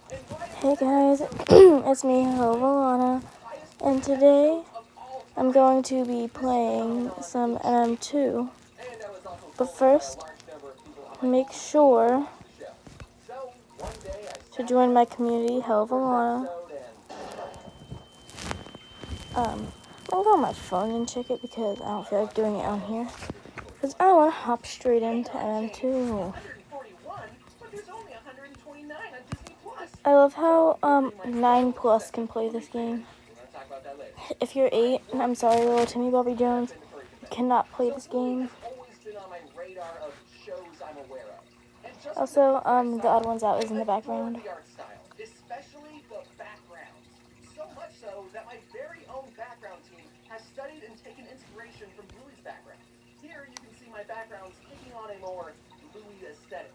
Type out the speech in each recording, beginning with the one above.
Hey guys, it's me, Hovalana, and today I'm going to be playing some mm2. But first, make sure to join my community, Hovalana. I'm gonna go on my phone and check it because I don't feel like doing it on here. Because I want to hop straight into mm2. I love how 9 plus can play this game. If you're 8, I'm sorry, little Timmy Bobby Jones, you cannot play this game. Also, the Odd Ones Out is in the background. Especially the backgrounds. So much so that my very own background team has studied and taken inspiration from Bluey's background. Here you can see my backgrounds taking on a more Bluey aesthetic.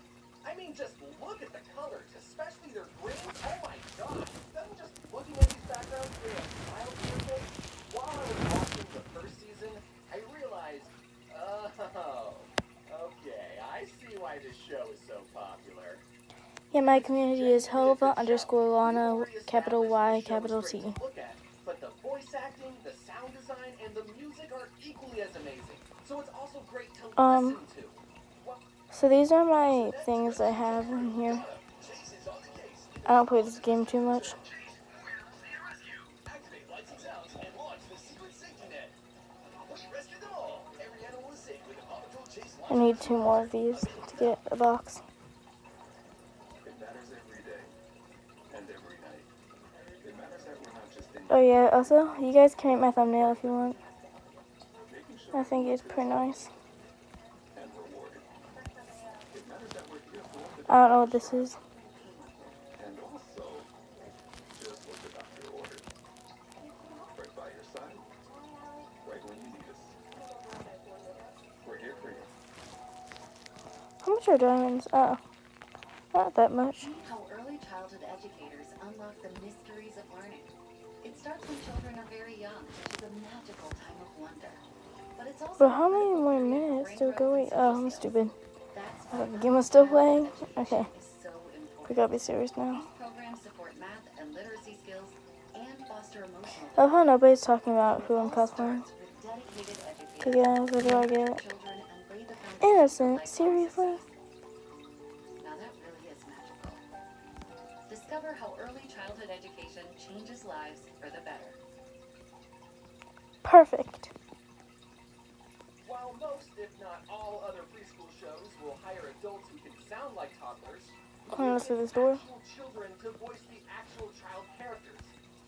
I mean, just look at the colors, especially their greens. Oh my god! Doesn't just looking at these backgrounds bring a smile to your face? While I was watching the first season, I realized, oh, okay, I see why this show is so popular. Yeah, my community is Hova_Lana, capital Y, capital T. But the voice acting, the sound design, and the music are equally as amazing. So it's also great to listen to. So these are my things I have in here. I don't play this game too much. I need 2 more of these to get a box. Oh yeah, also, you guys can make my thumbnail if you want. I think it's pretty nice. I don't know what this is. How much are diamonds? Oh, not that much. How early childhood educators unlock the mysteries of learning. It starts when children are very young, which is a magical time of wonder. But it's also how many more minutes to go? Wait, oh, I'm stupid. I thought the game was still playing. Okay, we gotta be serious now. These programs support math and literacy skills and foster emotional I love how nobody's talking about who I'm cosplaying. Okay, guys, what do I get? Innocent, seriously? Now that really is magical. Discover how early childhood education changes lives for the better. Perfect. While most, if not all, other preschool shows will hire adults who can sound like toddlers, Let's do this door. actual children to voice the actual child characters.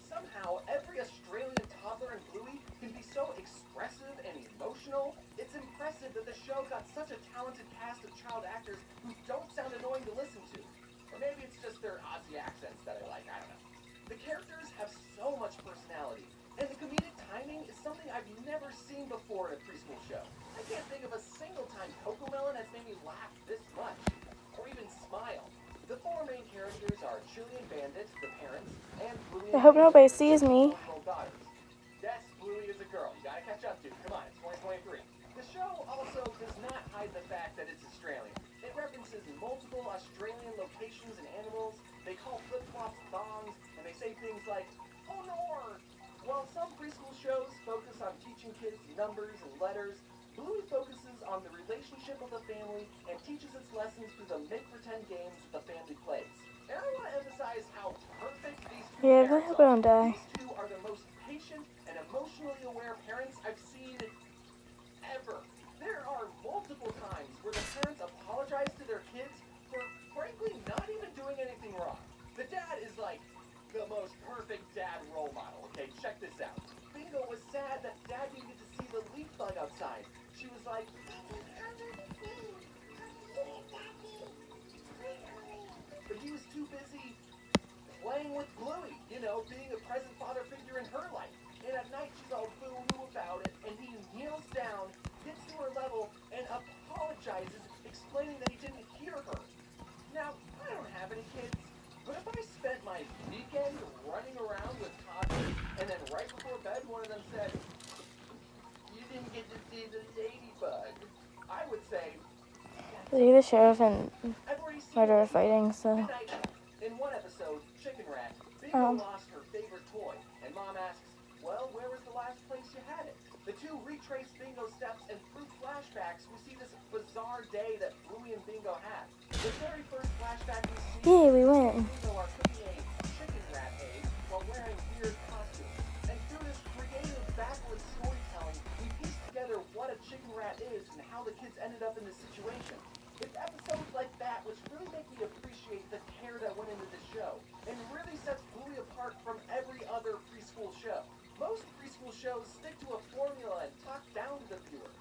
Somehow, every Australian toddler in Bluey can be so expressive and emotional. It's impressive that the show got such a talented cast of child actors who don't sound annoying to listen to. Or maybe it's just their Aussie accents that I like, I don't know. The characters have so much personality, and the comedic timing is something I've never seen before in a preschool show. I can't think of a single time Cocomelon has made me laugh this much, or even smile. The 4 main characters are Chili and Bandit, the parents, and Bluey and I hope nobody Daisy, sees me. daughters. Yes, Bluey is a girl. You gotta catch up to. Come on, it's 2023. The show also does not hide the fact that it's Australian. It references multiple Australian locations and animals. They call flip-flops thongs, and they say things like, "Oh no!" While some preschool shows focus on teaching kids numbers and letters, Bluey focuses on the relationship of the family and teaches its lessons through the make-pretend games that the family plays. And I want to emphasize how perfect these two Yeah, I parents hope I don't die. These two are the most patient and emotionally aware parents I've seen ever. There are multiple times where the parents apologize to their kids for, frankly, not even doing anything wrong. The dad is like the most perfect dad role model. Okay, check this out. Bingo was sad that dad didn't get to see the leaf bug outside. She was like, but he was too busy playing with Bluey, you know, being a present father figure in her life. And at night she's all boo-hoo about it, and he kneels down, gets to her level, and apologizes, explaining that he didn't hear her. Now, I don't have any kids, but if I spent my weekend running around with toddlers, and then right before bed one of them said, "You didn't get to see the ladybug," I would say, The sheriff and murderer fighting, so. in one episode, episode, Chicken Rat, Bingo lost her favorite toy, and Mom asks, well, where was the last place you had it? The two retrace Bingo's steps, and through flashbacks, we see this bizarre day that Bluey and Bingo had. The very first flashback we see, Yay, we win. Bingo are cooking a chicken rat egg while wearing weird costumes. And through this creative, backward storytelling, we piece together what a chicken rat is and how the kids ended up in this situation. It's episodes like that which really make me appreciate the care that went into the show, and really sets Bluey apart from every other preschool show. Most preschool shows stick to a formula and talk down to the viewer,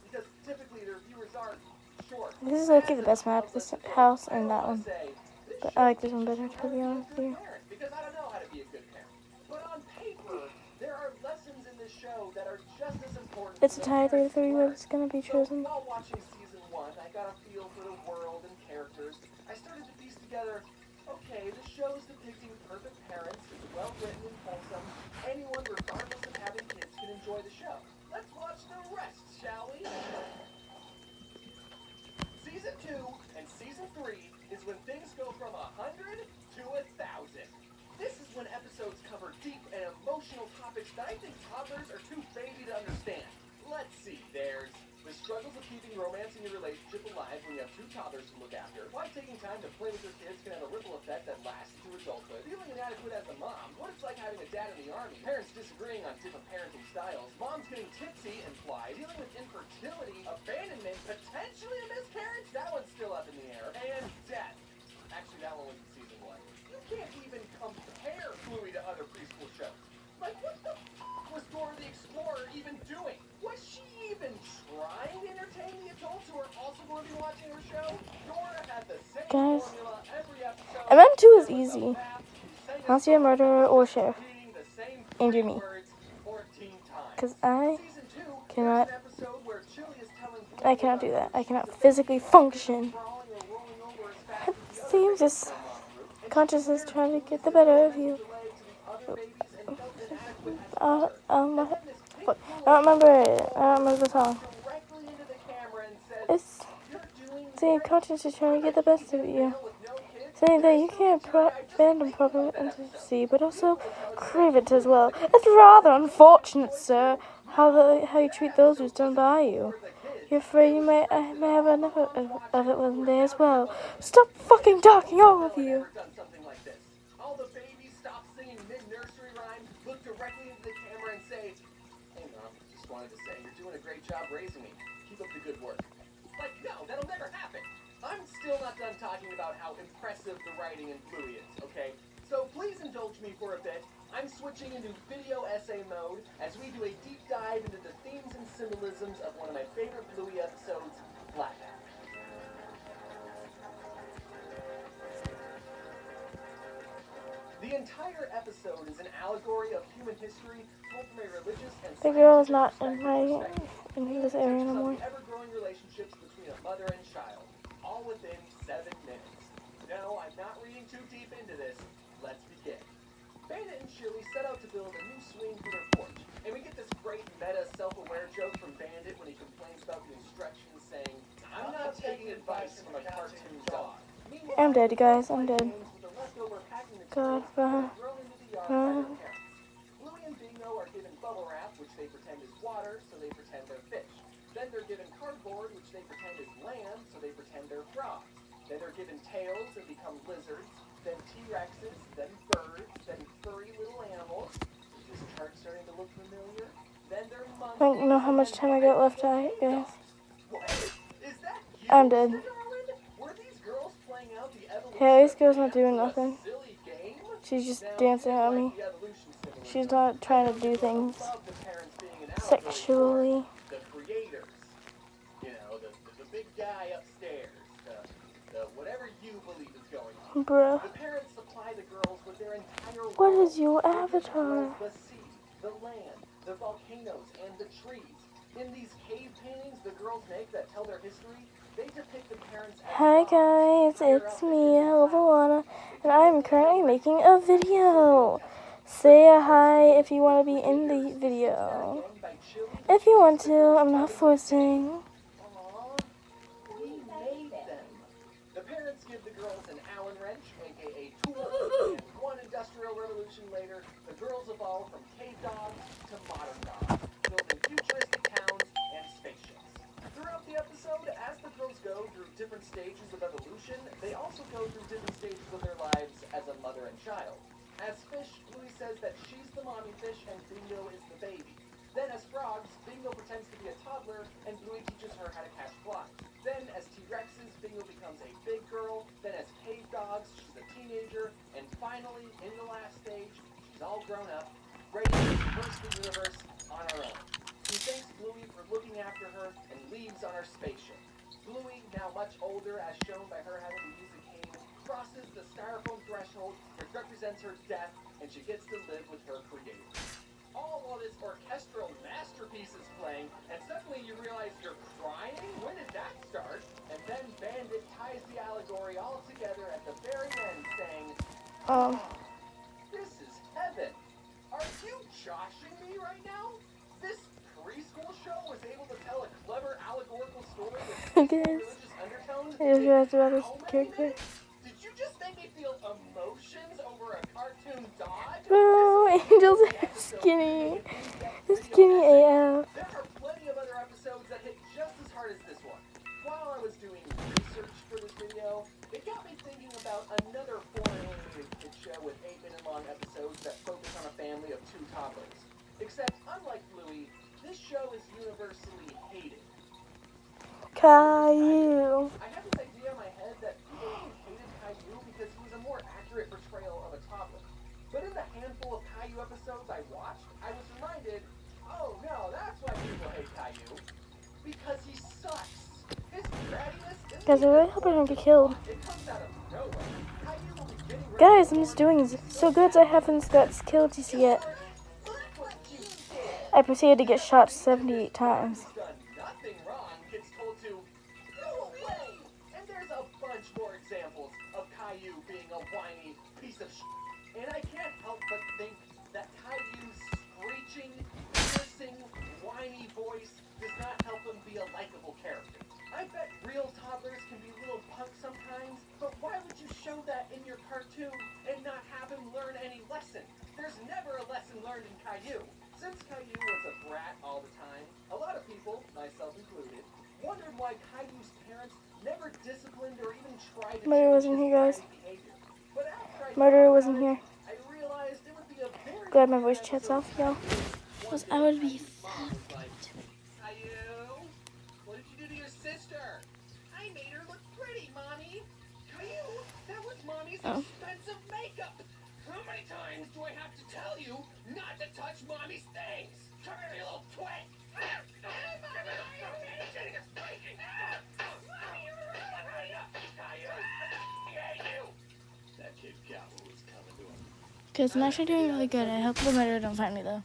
because typically their viewers are short. This is okay, the best map, this house and that one. But I like this one better, to be honest with you. Because I don't know how to be a good parent. But on paper, there are lessons in this show that are just as important. It's a tie 3-3, but it's gonna be chosen. While watching season 1, I got a feel for the world and characters. I started to piece together, okay, the show's depicting perfect parents, it's well written and wholesome. Anyone, regardless of having kids, can enjoy the show. Let's watch the rest, shall we? Season 2 and Season 3 is when things go from 100 to 1,000. This is when episodes cover deep and emotional topics that I think toddlers are too baby to understand. Let's see, there's the struggles of keeping romance in your relationship alive when you have two toddlers to look after. Why taking time to play with your kids can have a ripple effect that lasts into adulthood. Feeling inadequate as a mom. What it's like having a dad in the army. Parents disagreeing on different parenting styles. Moms getting tipsy and fly. Dealing with infertility, abandonment, potentially a miscarriage. That one's still up in the air. And death. Actually, that one was in season 1. You can't even compare Bluey to other preschool shows. Like, what the was Dora the Explorer even doing? Was she even trying to entertain the adults who are also going to be watching her show? Dora had the same formula every episode. MM2 is easy. Unless you're a murderer or sheriff. And you're me. Because I cannot do that. I cannot physically function. It seems this consciousness is trying to get the better of you. I don't remember it. I don't remember the song. It's saying conscience is trying to get the best of you. Saying that you can't fandom proper intimacy, but also crave it as well. It's rather unfortunate, sir, how you treat those who's done by you. You're afraid you may have enough of it one day as well. Stop fucking talking, all of you. All the babies stop singing mid-nursery rhyme, look directly into the camera and say, hey Mom, just wanted to say you're doing a great job raising me. Keep up the good work. Like, no, that'll never happen. I'm still not done talking about how impressive the writing in Bluey is, okay? So please indulge me for a bit. I'm switching into video essay mode as we do a deep dive into the themes and symbolisms of one of my favorite Bluey episodes, Blackout. The entire episode is an allegory of human history told from a religious and The girl is not in this area anymore. ever-growing relationships between a mother and child, all within 7 minutes. No, I'm not reading too deep into this. Let's begin. Bandit and Chili set out to build a new swing for their porch, and we get this great meta self-aware joke from Bandit when he complains about the instructions saying, I'm not taking advice from a cartoon dog. I'm dead, guys. I'm dead. God, run. Bluey and Bingo are given bubble wrap, which they pretend is water, so they pretend they're fish. Then they're given cardboard, which they pretend is land, so they pretend they're frogs. Then they're given tails and become lizards, then T-Rexes, then birds, then furry little animals. Is this chart starting to look familiar? Then they're monkeys. I don't know how much time I got left, guys. What? Is that you, I'm dead. Were these girls playing out the evolution? Yeah, this girl's not doing nothing. Silly game? She's just dancing at me. She's not trying to do things sexually. The creators, you know, the big guy upstairs, the whatever you believe is going on. Bruh. The parents supply the girls with their entire world. What is your avatar? The sea, the land, the volcanoes, and the trees. In these cave paintings the girls make that tell their history, they depict the parents as Hi guys, it's me, Helvawana, and I'm currently making a video. Say a hi if you want to be in the video. If you want to, I'm not forcing. Aww, we made them. The parents give the girls an Allen wrench, aka tool, and mentioned later, the girls evolve from cave dogs to modern dogs, building futuristic towns and spaceships. Throughout the episode, as the girls go through different stages of evolution, they also go through different stages of their lives as a mother and child. As Fish, Bluey says that she's the mommy fish and Bingo is the baby. Then as frogs, Bingo pretends to be a toddler and Bluey teaches her how to catch flies. Then as T-Rexes, Bingo becomes a big girl. Then as cave dogs, she's a teenager. And finally, in the last stage, she's all grown up, ready to traverse the universe on her own. She thanks Bluey for looking after her and leaves on her spaceship. Bluey, now much older, as shown by her having to use a cane, crosses the styrofoam threshold, which represents her death, and she gets to live with her creator. All while this orchestral masterpiece is playing, and suddenly you realize you're crying? When did that start? And then Bandit ties the allegory all together at the very end, saying, this is heaven. Are you joshing me right now? This preschool show was able to tell a clever allegorical story with religious undertones. How many minutes? Did you just make me feel emotions over a cartoon dog? Boo, Angel's skinny. Skinny AF. There are plenty of other episodes that hit just as hard as this one. While I was doing research for this video, it got me thinking about another foreign animated kid show with 8-minute long episodes that focus on a family of 2 toddlers. Except, unlike Bluey, this show is universally hated. Caillou. I had this idea in my head that people hated Caillou because he was a more accurate portrayal of a toddler. But in the handful of Caillou episodes I watched, I was reminded, oh no, that's why people hate Caillou. Because he sucks. His brattiness isn't Guys, I really hope I don't get killed. It comes out of nowhere. Caillou will be getting rid Guys, of I'm just doing so good I haven't got killed just yet. I proceeded to get shot 78 times. done nothing wrong gets told to go away. And there's a bunch more examples of Caillou being a whiny piece of shit. And I can't help but think that Caillou's screeching, piercing, whiny voice does not help him be a likable character. I bet real toddlers can be little punks sometimes, but why would you show that in your cartoon and not have him learn any lesson? There's never a lesson learned in Caillou. Since Caillou was a brat all the time, a lot of people, myself included, wondered why Caillou's parents never disciplined or even tried to Murder change wasn't his here, guys. bratty behavior. But after I Murderer thought wasn't about here. it, I realized it would be a very Glad my voice different chat's off, y'all. episode. Because I would be Caillou, what did you do to your sister? I made her look pretty, Mommy. Caillou, that was Mommy's expensive makeup. How many times do I have to tell you not to touch Mommy's things? Come here, you little twit. That kid Cowboy was coming to him. Because I'm actually doing really good. I hope the murderer don't find me though.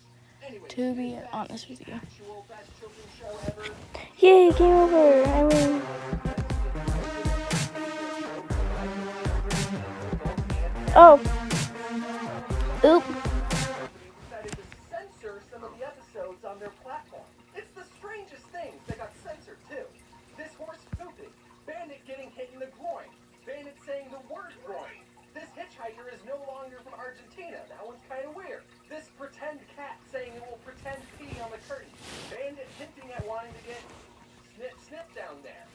To be honest with you. Actual best children's show ever. Yay, game over. I win. Oh. Oop. Decided to censor some of the episodes on their platform. It's the strangest things that got censored too. This horse pooping, Bandit getting hit in the groin, Bandit saying the word groin. This hitchhiker is no longer from Argentina. That one's kind of weird. This pretend cat saying it will pretend pee on the curtain. Bandit hinting at wanting to get snip down there.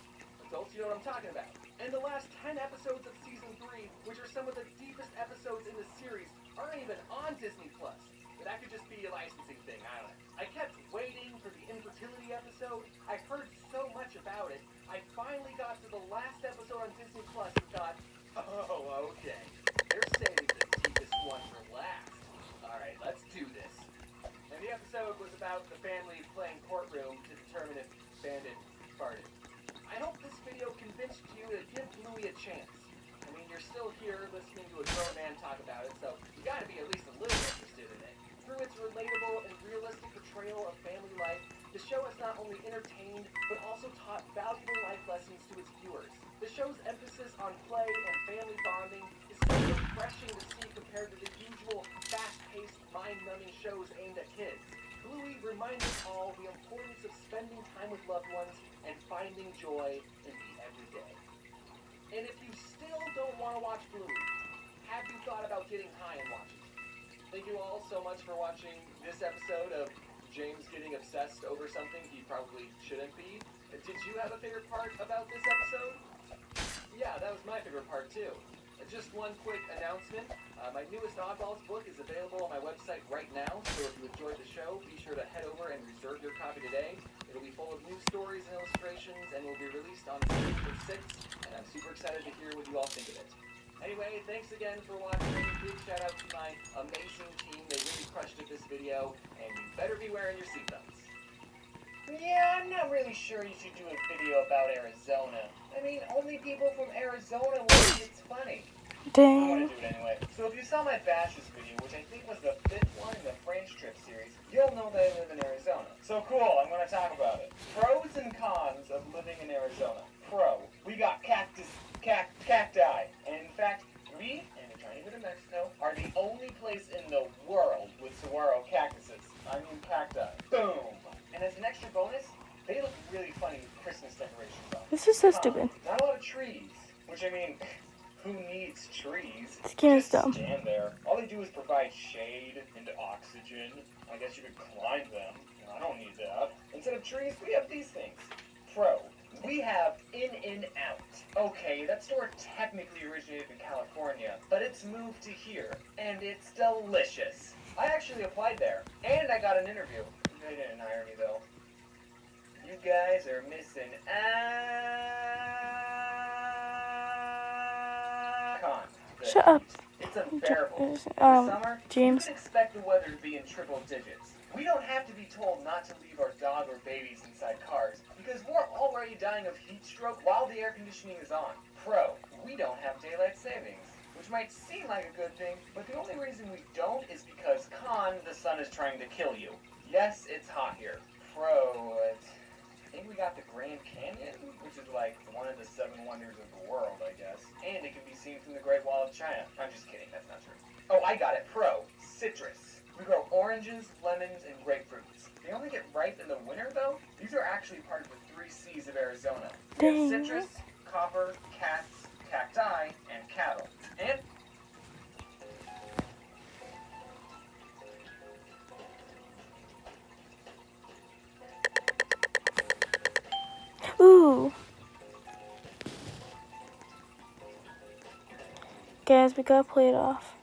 Adults, you know what I'm talking about. And the last 10 episodes of season 3, which are some of the deepest episodes in the series, aren't even on Disney Plus. But that could just be a licensing thing, I don't know. I kept waiting for the infertility episode. I heard so much about it. I finally got to the last episode on Disney Plus and thought, oh, okay. They're saving the deepest one for last. Alright, let's do this. And the episode was about the family playing courtroom to determine if Bandit farted. I hope this video convinced you to give Bluey a chance. I mean, you're still here listening to a grown man talk about it, so you gotta be at least a little interested in it. Through its relatable and realistic portrayal of family life, the show has not only entertained, but also taught valuable life lessons to its viewers. The show's emphasis on play and family bonding is so refreshing to see compared to the usual fast-paced, mind-numbing shows aimed at kids. Bluey reminds us all the importance of spending time with loved ones and finding joy in the everyday. And if you still don't want to watch Bluey, have you thought about getting high and watching it? Thank you all so much for watching this episode of James getting obsessed over something he probably shouldn't be. Did you have a favorite part about this episode? Yeah, that was my favorite part too. Just one quick announcement. My newest Oddballs book is available on my website right now, so if you enjoyed the show, be sure to head over and reserve your copy today. It'll be full of new stories and illustrations, and will be released on September 6th, and I'm super excited to hear what you all think of it. Anyway, thanks again for watching. Big shout out to my amazing team. They really crushed it this video, and you better be wearing your seatbelts. Yeah, I'm not really sure you should do a video about Arizona. I mean, only people from Arizona will think it's funny. I'm gonna Dang. do it anyway. So if you saw my Bashes video, which I think was the 5th one in the French trip series, you'll know that I live in Arizona. So cool, I'm gonna talk about it. Pros and cons of living in Arizona. Pro, we got cacti. And in fact, we, and a tiny bit of Mexico, are the only place in the world with saguaro cactuses. I mean cacti. Boom! And as an extra bonus, they look really funny with Christmas decorations on. This is so stupid. Not a lot of trees, which I mean, who needs trees? This game is Just dumb. stand there. All they do is provide shade and oxygen. I guess you could climb them. I don't need that. Instead of trees, we have these things. Pro. We have In-N-Out. Okay, that store technically originated in California, but it's moved to here, and it's delicious. I actually applied there, and I got an interview. They didn't hire me, though. You guys are missing out. Shut up. It's unbearable. This summer, James. you can expect the weather to be in triple digits. We don't have to be told not to leave our dog or babies inside cars, because we're already dying of heat stroke while the air conditioning is on. Pro, we don't have daylight savings, which might seem like a good thing, but the only reason we don't is because con, the sun is trying to kill you. Yes, it's hot here. Pro, I think we got the Grand Canyon, which is like one of the 7 wonders of the world, I guess. And it can be seen from the Great Wall of China. I'm just kidding, that's not true. Oh, I got it. Pro, citrus. We grow oranges, lemons, and grapefruits. They only get ripe in the winter, though. These are actually part of the 3 C's of Arizona. We have citrus, copper, cats, cacti, and cattle. And Ooh. Guys, we gotta play it off.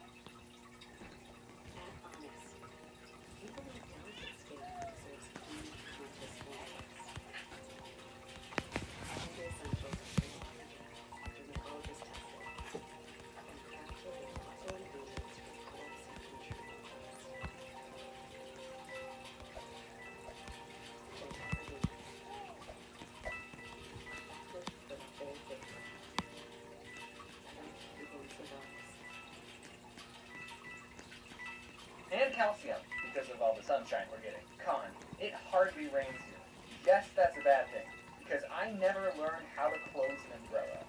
and calcium, because of all the sunshine we're getting. Con, it hardly rains here. Yes, that's a bad thing, because I never learned how to close an umbrella.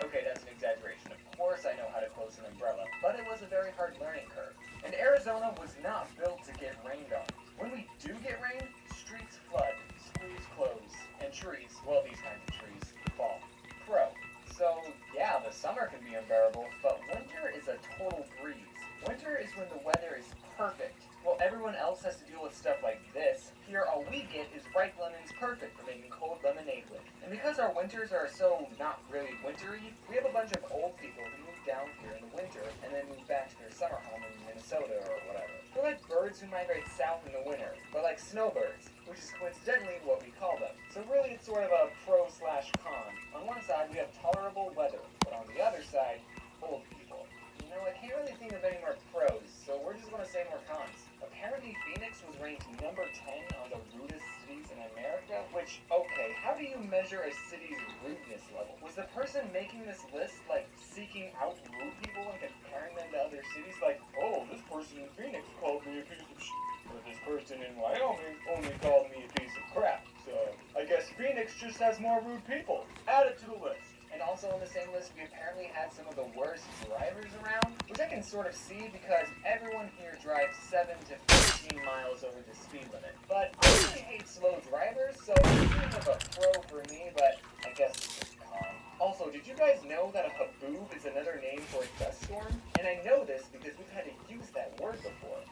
Okay, that's an exaggeration. Of course I know how to close an umbrella, but it was a very hard learning curve. And Arizona was not built to get rained on. When we do get rain, streets flood, schools close, and trees, well, these kinds of trees, fall. Pro. So, yeah, the summer can be unbearable, but winter is a total breeze. Winter is when the weather is perfect. While everyone else has to deal with stuff like this, here all we get is ripe lemons perfect for making cold lemonade with. And because our winters are so not really wintry, we have a bunch of old people who move down here in the winter and then move back to their summer home in Minnesota or whatever. They're like birds who migrate south in the winter, but like snowbirds, which is coincidentally what we call them. So really it's sort of a pro/con. On one side we have tolerable weather, but on the other side, old people. You know, I can't really think of any more pros, so we're just going to say more cons. Apparently Phoenix was ranked number 10 on the rudest cities in America, which, okay, how do you measure a city's rudeness level? Was the person making this list, like, seeking out rude people and comparing them to other cities? Like, oh, this person in Phoenix called me a piece of shit, but this person in Wyoming only called me a piece of crap. So, I guess Phoenix just has more rude people. Add it to the list. And also on the same list, we apparently had some of the worst drivers around, which I can sort of see because everyone here drives 7 to 15 miles over the speed limit. But I really hate slow drivers, so it's kind of a pro for me, but I guess it's just con. Also, did you guys know that a haboob is another name for a dust storm? And I know this because we've had to use that word before.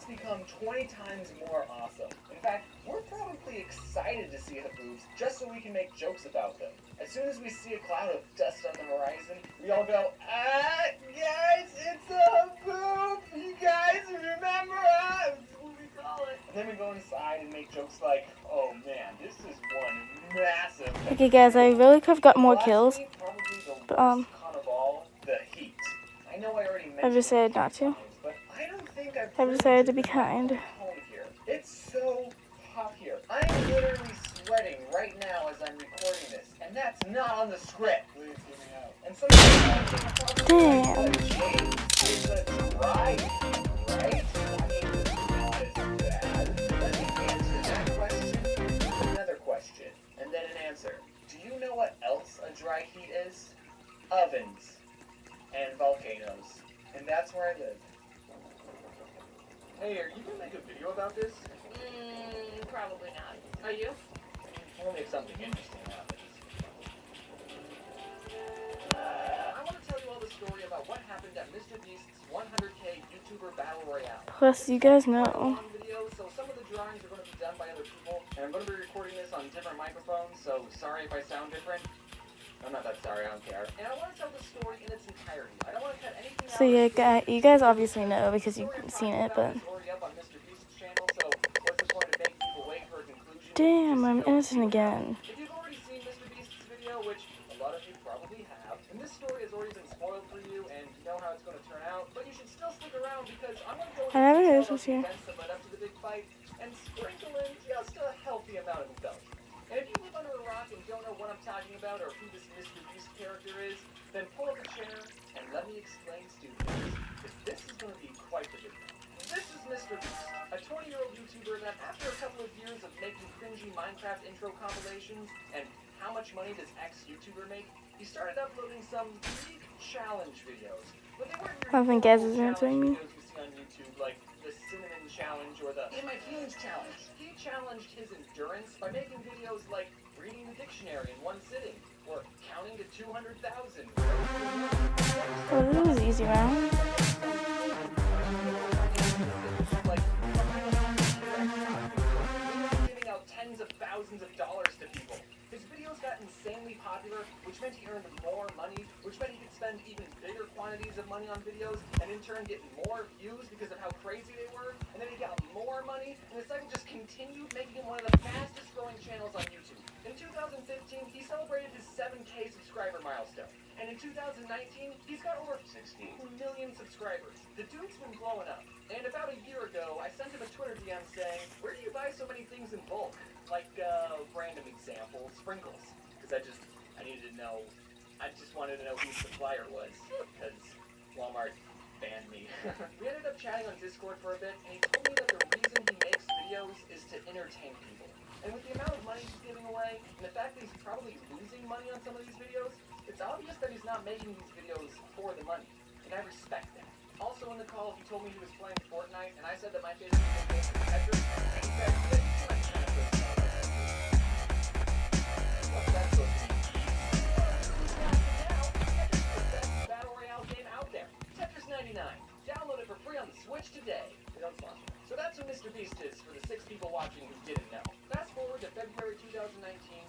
become 20 times more awesome. In fact, we're probably excited to see the boobs just so we can make jokes about them. As soon as we see a cloud of dust on the horizon, we all go, guys, it's a boob! You guys remember us? That's what we call it. And then we go inside and make jokes like, oh man, this is one massive... Okay, guys, I really could have got more kills, Lastly, probably the but worst con of all, the heat. I know I already mentioned I've decided not to. but I don't think I've decided to be kind. here. It's so hot here. I'm literally sweating right now as I'm recording this, and that's not on the script. Please get me out. And some Damn. it's a dry heat, right? I mean, not as bad. Let me answer that question. Another question, and then an answer. Do you know what else a dry heat is? Ovens and volcanoes. And that's where I live. Hey, are you gonna make a video about this? Probably not. Are you? Only if something interesting happens. I want to tell you all the story about what happened at Mr. Beast's 100K YouTuber Battle Royale. Plus, you guys know. Video, so some of the drawings are going to be done by other people, and I'm going to be recording this on different microphones, so sorry if I sound different. I'm not that sorry, I don't care. And I want to tell the story in its entirety. I don't want to cut anything out. So yeah, you guys obviously know because you've seen it, but damn, I'm innocent again. If you've already seen Mr. Beast's video, which a lot of you probably have, and this story has already been spoiled for you, and you know how it's going to turn out, but you should still stick around because I'm going to go I never knew into this was the here. events that led up to the big fight and sprinkle in just a healthy amount of embellishment. And if you live under a rock and don't know what I'm talking about or who this Mr. Beast character is, then pull up a chair and let me explain stupid. Because this is going to be quite the video. This is Mr. Beast, a 20-year-old YouTuber that after a couple of years of making cringy Minecraft intro compilations and how much money does X YouTuber make, he started uploading some unique challenge videos. But they weren't your I think Gaz is challenge answering me. videos we see on YouTube, like the cinnamon challenge or the In My Feelings challenge. He challenged his endurance by making videos like reading the dictionary in one sitting or counting to 200,000. Oh, this was easy round. Like giving out tens of thousands of dollars to people. His videos got insanely popular, which meant he earned more money, which meant he could spend even bigger quantities of money on videos, and in turn get more views because of how crazy they were, and then he got more money, and the cycle just continued, making him one of the fastest growing channels on YouTube. In 2015, he celebrated his 7K subscriber milestone, and in 2019, he's got over 16 million subscribers. The dude's been blowing up, and about a year ago, I sent him a Twitter DM saying, where do you buy so many things in bulk? Like, random example, sprinkles. Because I needed to know, I just wanted to know who the supplier was, because Walmart banned me. We ended up chatting on Discord for a bit, and he told me that the reason he makes videos is to entertain people. And with the amount of money he's giving away, and the fact that he's probably losing money on some of these videos, it's obvious that he's not making these videos for the money. And I respect that. Also in the call, he told me he was playing Fortnite, and I said that my favorite game is Tetris, and he said that he's not trying to play What's that supposed to be? Now, Tetris is the best battle royale game out there. Tetris 99. Download it for free on the Switch today. They don't sponsor. So that's who Mr. Beast is for the 6 people watching who didn't know. Fast forward to February 2019.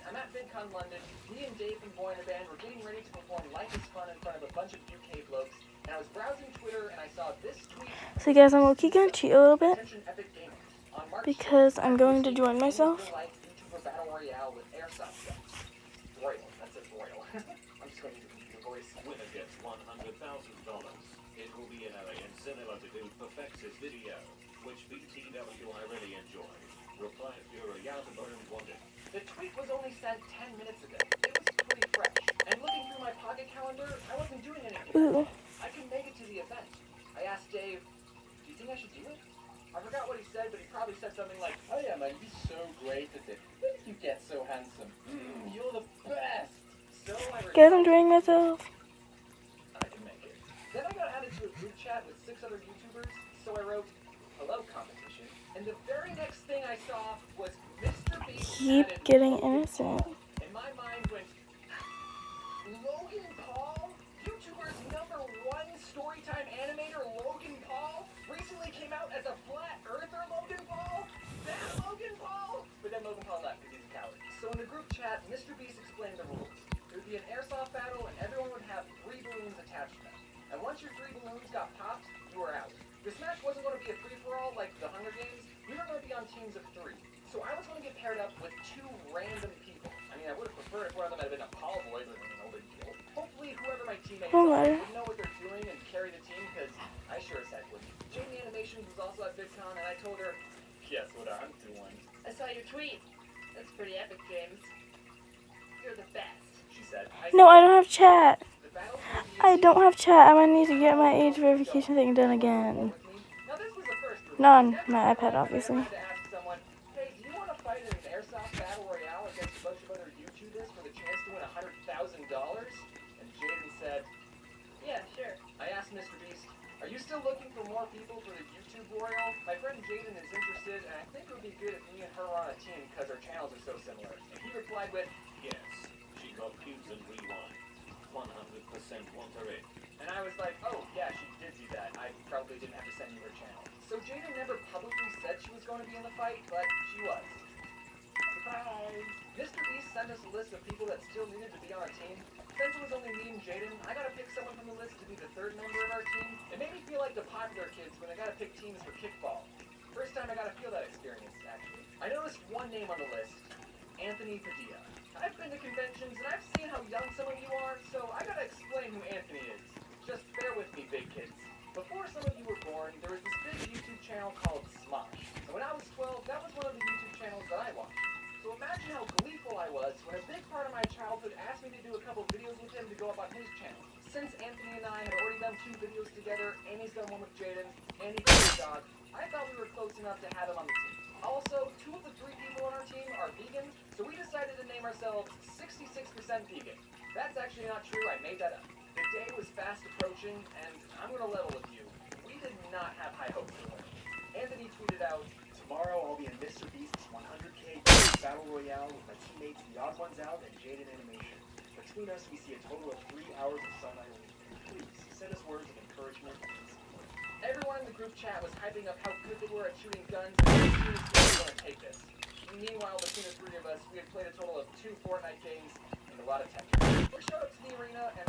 I'm at VidCon London. Me and Dave from Boy in a Band were getting ready to perform Life is Fun in front of a bunch of UK blokes. And I was browsing Twitter and I saw this tweet. So guys, I'm low-key gonna cheat a little bit because I'm going to join myself. YouTuber Battle Royale with airsoft guns. Royal. That says Royal. I'm just going to use the voice. Winner gets $100,000. It will be an area similar to who perfects his video, which BTW I really enjoy. Reply if you're a YouTuber and want it. The tweet was only sent 10 minutes ago. It was pretty fresh. And looking through my pocket calendar, I wasn't doing anything. Ooh. I can make it to the event. I asked Dave, do you think I should do it? I forgot what he said, but he probably said something like, oh yeah, man, you'd be so great at it. When did you get so handsome? You're the best. So I Guys, I'm enjoying myself. I can make it. Then I got added to a group chat with 6 other YouTubers, so I wrote, hello competition. And the very next thing I saw was Mr. Beast Keep added getting Logan innocent. Paul. And my mind went, Logan Paul? YouTuber's #1 storytime animator Logan Paul recently came out as a flat earther smashed them. And once your 3 balloons got popped, you were out. The smash wasn't going to be a free-for-all like the Hunger Games. We were going to be on teams of 3. So I was going to get paired up with 2 random people. I mean, I would have preferred if one of them had been a Paul boy, but no big deal. Hopefully, whoever my teammates are would know what they're doing and carry the team, because I sure as heck wouldn't. Jaden Animations was also at VidCon, and I told her, guess what I'm doing? I saw your tweet. That's pretty epic, James. You're the best. She said. No, I don't have chat. The battle's gonna be I don't have chat. I might need to get my age verification thing done again. Now, this was the first group. Not on my iPad, obviously. I had to ask someone, hey, do you want to fight in an airsoft battle royale against a bunch of other YouTubers for the chance to win $100,000? And Jaden said, Yeah, sure. I asked Mr. Beast, are you still looking for more people for the YouTube royale? My friend Jaden is interested, and I think it would be good if me and her are on a team because our channels are so similar. And he replied with, Yes, she got cubes and we won. 100% want her in. and I was like, oh, yeah, she did do that. I probably didn't have to send you her channel. So Jaden never publicly said she was going to be in the fight, but she was. Surprise! Mr. Beast sent us a list of people that still needed to be on our team. Since it was only me and Jaden, I gotta pick someone from the list to be the 3rd member of our team. It made me feel like the popular kids when they gotta pick teams for kickball. First time I gotta feel that experience, actually. I noticed one name on the list, Anthony Padilla. I've been to conventions and I've seen how young some of you are, so I gotta explain who Anthony is. Just bear with me, big kids. Before some of you were born, there was this big YouTube channel called Smosh. And when I was 12, that was one of the YouTube channels that I watched. So imagine how gleeful I was when a big part of my childhood asked me to do a couple videos with him to go up on his channel. Since Anthony and I had already done 2 videos together, and he's done one with Jaden, and he did a dog, I thought we were close enough to have him on the team. Also, 2 of the 3 people on our team are vegan, so we decided to name ourselves 66% vegan. That's actually not true, I made that up. The day was fast approaching, and I'm gonna level with you. We did not have high hopes for winning. Anthony tweeted out, tomorrow I'll be in Mr. Beast's 100K Battle Royale with my teammates The Odd Ones Out and Jaden Animation. Between us, we see a total of 3 hours of sunlight a week. Please, send us words of encouragement and support. Everyone in the group chat was hyping up how good they were at shooting guns and how serious we were going to take this. Meanwhile, between the 3 of us, we had played a total of 2 Fortnite games and a lot of tech. We showed up to the arena and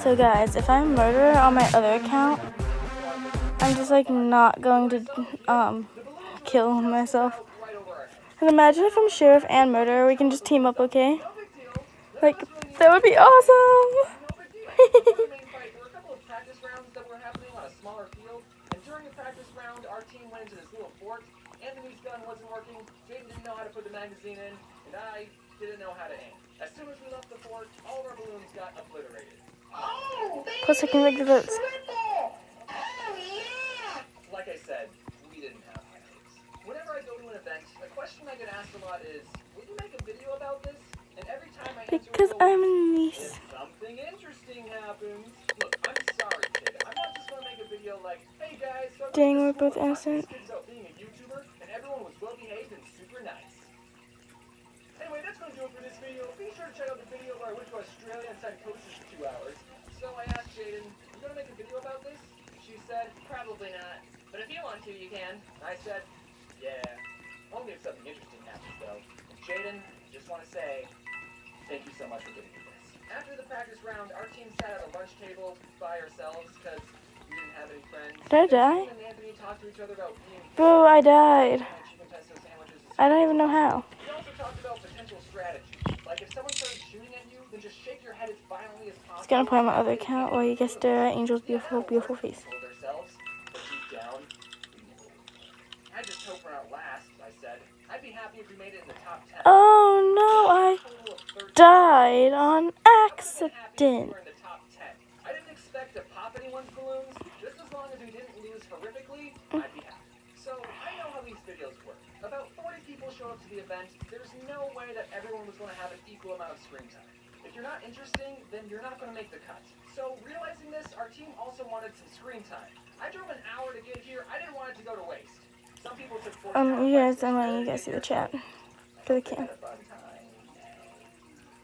So guys, if I'm murderer on my other account, I'm just like not going to kill myself. And imagine if I'm sheriff and murderer, we can just team up, okay? Like, that would be awesome! There were a couple of practice rounds that were happening on a smaller field, and during the practice round, our team went into this little fort. Anthony's gun wasn't working, Jaden didn't know how to put the magazine in, and I didn't know how to aim. As soon as we left the fort, all of our balloons got obliterated. Plus I can rig the votes. Like I said, we didn't have high hopes. Whenever I go to an event, a question I get asked a lot is, will you make a video about this? And every time I answer Because it's I'm always, a niece. if something interesting happens. Look, I'm sorry, kid. I'm not just gonna make a video like, hey guys, so Dang, we're both innocent. kids out being a YouTuber, and everyone was well behaved and super nice. Anyway, that's gonna do it for this video. Be sure to check out the video where I went to Australia and signed posters for 2 hours. So I asked Jaden, you gonna make a video about this? She said, Probably not. But if you want to, you can. I said, yeah. Only if something interesting happens, though. And Jaden, just want to say, thank you so much for giving me this. After the practice round, our team sat at a lunch table by ourselves because we didn't have any friends. Did I die? Jaden and Anthony talked to each other about being Bro, I died. and chicken pesto sandwiches. I don't even know how. We also talked about potential strategy. Like if someone started shooting at you, then just shake your head as violently as possible. It's gonna play on my other account while you guys stare at Angel's beautiful, beautiful face. Told ourselves, but deep down, we knew. I just hope we're not last, I said. I'd be happy if we made it in the top 10. Oh no, I Total of 13. died on I would've been happy if accident. we were in the top 10. I didn't expect to pop anyone's balloons. Just as long as we didn't lose horrifically, I'd be happy. So I know how these videos work. About 40 people show up to the event. There's no way that everyone was going to have an equal amount of screen time. If you're not interesting, then you're not going to make the cut. So realizing this, our team also wanted some screen time. I drove an hour to get here. I didn't want it to go to waste. Some people took 40 You guys, I'm letting you guys see the chat for the cam.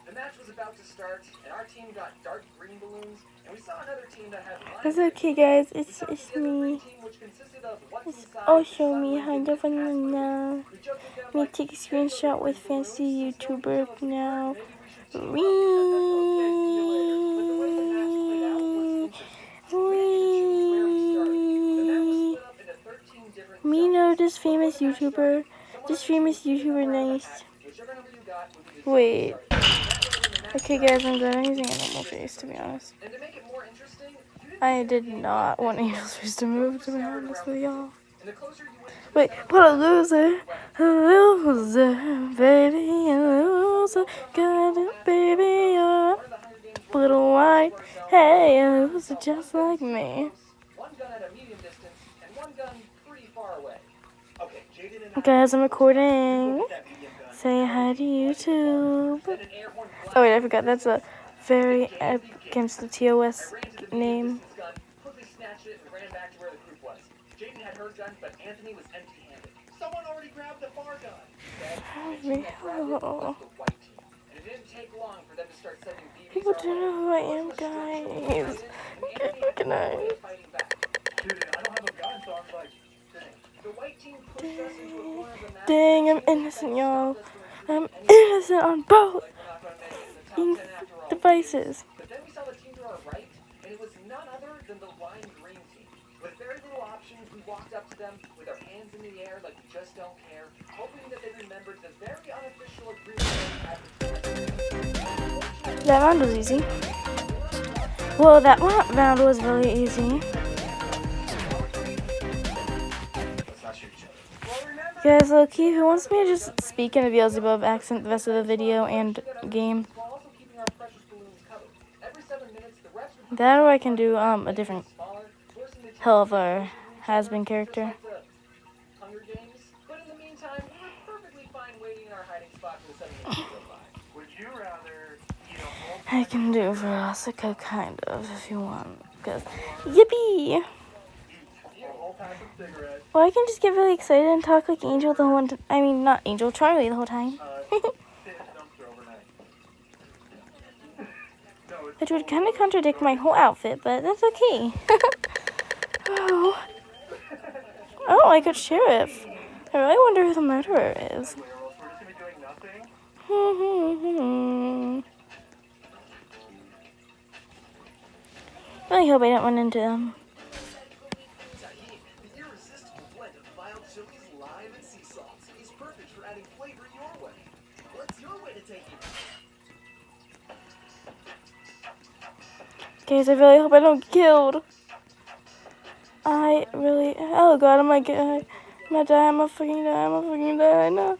The match was about to start, and our team got dark green balloons, and we saw another team that had lime It's green okay, balloons. guys. We It's talked to it's the other green me. team, which consisted of what's It's inside, also sun, me. Lincoln, Hi, and girlfriend Casper. now. We joked with them Me like, take a "Hey, those are screenshot with green fancy balloons. Since no one can YouTuber tell us apart, now. maybe we should team up." Okay, see you later. But the way the match played out was interesting. We didn't get to choose where we started. The map was split up into 13 different Me zones. know this Before famous the match YouTuber. started, someone This on your famous team picked a YouTuber, number out of a nice. hat. Whichever number you got would be the zone you Wait. started. That way, when the match Okay, started, guys, I'm glad I'm using a normal face, to be honest. and to make it more interesting, you didn't I get did the game not like want anyway. Angel's face to Zones move, were to be scattered honest around with the y'all. field. And the closer you went to the Wait, center of the what a map, loser. weapons. A loser, baby, a loser. Got it, baby, you're One of the Hunger Games a little white. Hey, a loser just like me. one gun at a medium distance and one gun pretty far away. Okay, Jaden and I Guys, I'm recording. look at that medium gun. Say hi to YouTube. Then an airborne blast Oh wait, I forgot. That's a very The game against the I TOS ran to the medium name. distance gun, quickly snatched it, and ran back to where the group was. Jaden had her gun, but Anthony was empty-handed. Someone already grabbed the far gun, he said. And the team that grabbed it was the white team. And it didn't take long for them to start sending BBs People our don't way. know who I It am, wasn't a guys. structure with Jaden, and Anthony had no way of fighting back. Dude, I don't have a gun, so I was like, dang. The white team pushed us into a corner of the map. Dang, and I'm the team innocent, that y'all. stopped us from I'm retreating anyway. innocent on both Like we're not gonna make it in the top 10 after all. devices. But then we saw the team to our right, and it was none other than the lime green team. With very little options, we walked up to them with our hands in the air like we just don't care, hoping that they remembered the very unofficial agreement we had between us. That round was easy. Well, that round was really easy. Guys, low-key, who wants me to just speak in a Beelzebub accent the rest of the video and game? That or I can do a different hell of a has-been character. Hunger Games, but in the meantime, we were perfectly fine waiting in our hiding spot for the 7 minutes to go by. Would you rather eat a whole I can do Veronica, kind of, if you want. Because, yippee! Or I can just get really excited and talk like Angel the whole time. I mean, not Angel, Charlie the whole time. Which would kind of contradict my whole outfit, but that's okay. Oh. Oh, like a sheriff. I really wonder who the murderer is. Really hope I don't run into them. The irresistible blend of mild chilies, lime, and sea salts. He's perfect for adding flavor your way. What's your way to take it? Guys, I really hope I don't get killed. Oh god, I'm gonna die, I'm gonna fucking die, no,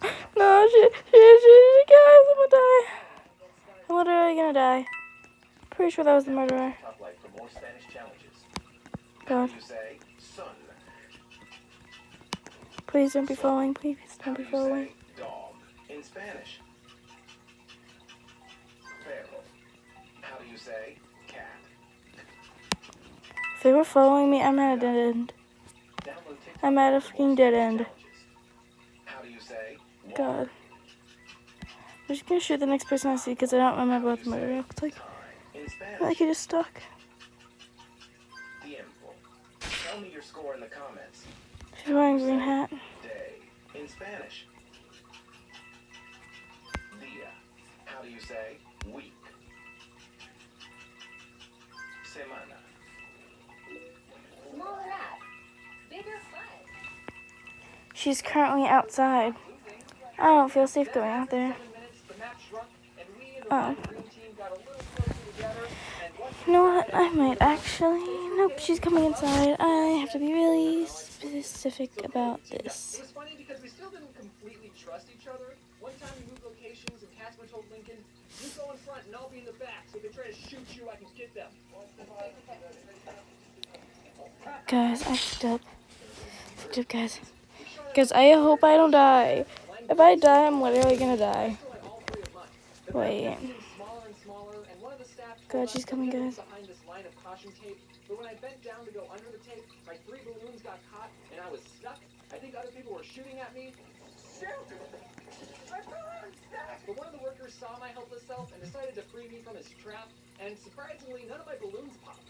shit, guys, I'm gonna die. I'm literally gonna die. Pretty sure that was the murderer. God. Please don't be following, please don't be following. Dog in Spanish. Feral. How do you say cat? If they were following me, I'm at a dead end. I'm at a fucking dead end. How do you say God. I'm just gonna shoot the next person I see because I don't remember what the murderer looks like. in Spanish? Like he just stuck. Tiempo. Tell me your score in the comments. She's wearing a green hat. Day in Spanish. Dia. How do you say week? Semana. Smaller app, bigger fun. She's currently outside. I don't feel safe going out there. Oh. You know what? I might actually. Nope, she's coming inside. I have to be really specific about this. It was funny because we still didn't completely trust each other. One time we moved locations and Casper told Lincoln, "You go in front and I'll be in the back, so if they try to shoot you, I can get them." Guys, I fucked up. Guys. Guys, I hope I don't die. If I die, I'm literally gonna die. Wait. God, she's coming, guys. Behind this line of caution tape, but when I bent down to go under the tape, my 3 balloons got caught and I was stuck. I think other people were shooting at me. Shoot! My balloon stack! But one of the workers saw my helpless self and decided to free me from his trap, and surprisingly, none of my balloons popped.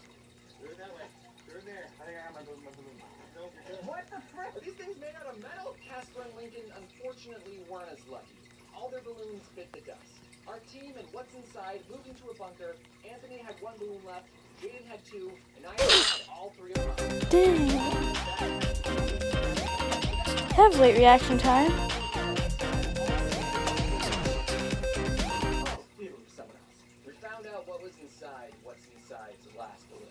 Through that way. Through there. I think I got my balloon. No, you're good. What the frick? Are these things made out of metal? Casper and Lincoln unfortunately weren't as lucky. All their balloons bit the dust. Our team and What's Inside moved into a bunker. Anthony had 1 balloon left, Jaden had 2, and I had all 3 of mine. Dang. Have late reaction time. Oh, it was someone else. We found out what was inside What's Inside's last balloon.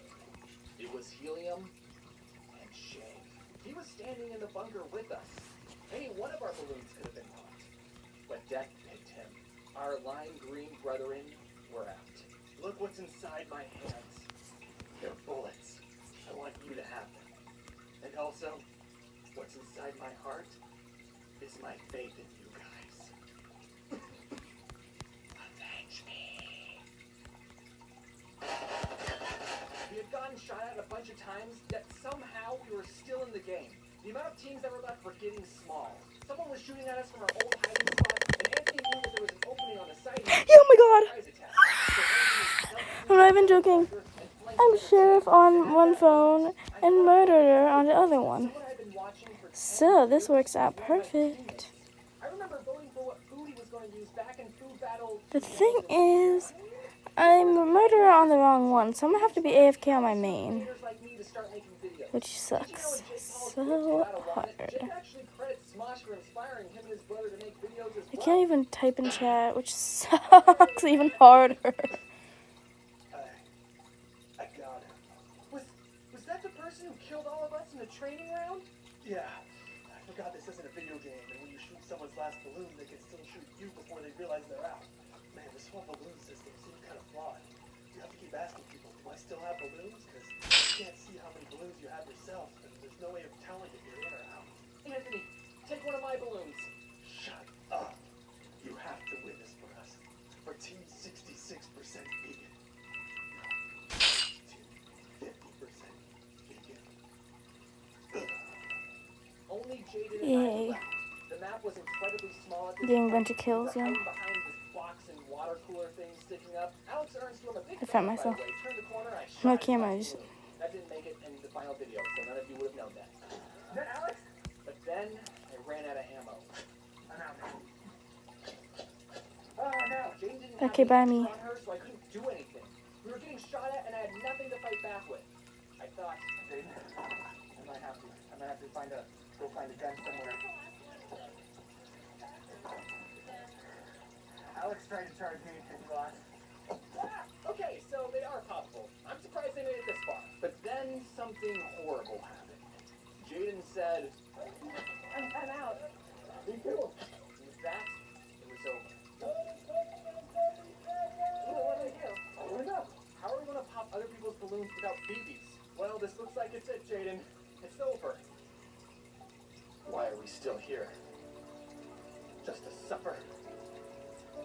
It was helium and Shay. He was standing in the bunker with us. Any one of our balloons could have been popped. But death picked him. Our lime green brethren were out. Look what's inside my hands. They're bullets. I want you to have them. And also, what's inside my heart is my faith in you guys. Avenge me. We had gotten shot at a bunch of times, yet somehow we were still in the game. The amount of teams that were left were getting small. Someone was shooting at us from our old hiding spot, and Anthony knew that there was an opening on the side. Oh my god! I'm not even joking. I'm sheriff on one phone and murderer on the other one. So this works out perfect. I remember voting for what food he was going to use back in food battle. The thing is, I'm a murderer on the wrong one, so I'm gonna have to be AFK on my main, which sucks so hard. I can't even type in chat, which sucks even harder. I got him. Was that the person who killed all of us in the training round? Yeah. I forgot this isn't a video game, and when you shoot someone's last balloon, they can still shoot you before they realize they're out. Man, this whole balloon system seems kind of flawed. You have to keep asking people, do I still have balloons? Because you can't see how many balloons you have yourself, and there's no way of telling if you're in or out. Anthony, take one of my balloons. Shut up. You have to win this for us. For Team 66% vegan. No, Team 50% vegan. Only Jaden and I Yay. were left. The map was incredibly small at this Getting a point. bunch of kills, We were yeah. hiding behind this box and water cooler thing sticking up. Alex Ernstrom, a big I fan, found by myself. the way, turned the corner, I shot My his camera last just... balloon. That didn't make it in the final video, so none of you would have known that. Is that Alex? But then I ran out of ammo. I'm out now. Oh no, Jane didn't have Okay, bye any me. on her, so I couldn't do anything. We were getting shot at, and I had nothing to fight back with. I thought, Jane, I might have to go find a gun somewhere. Alex tried to charge me and he lost. Okay, so they are poppable. I'm surprised they made it this far. But then something horrible happened. Jaden said, I'm out. Me too. And with that, it was over. What do we do? I don't know. How are we going to pop other people's balloons without BBs? Well, this looks like it's it, Jaden. It's over. Why are we still here? Just to suffer.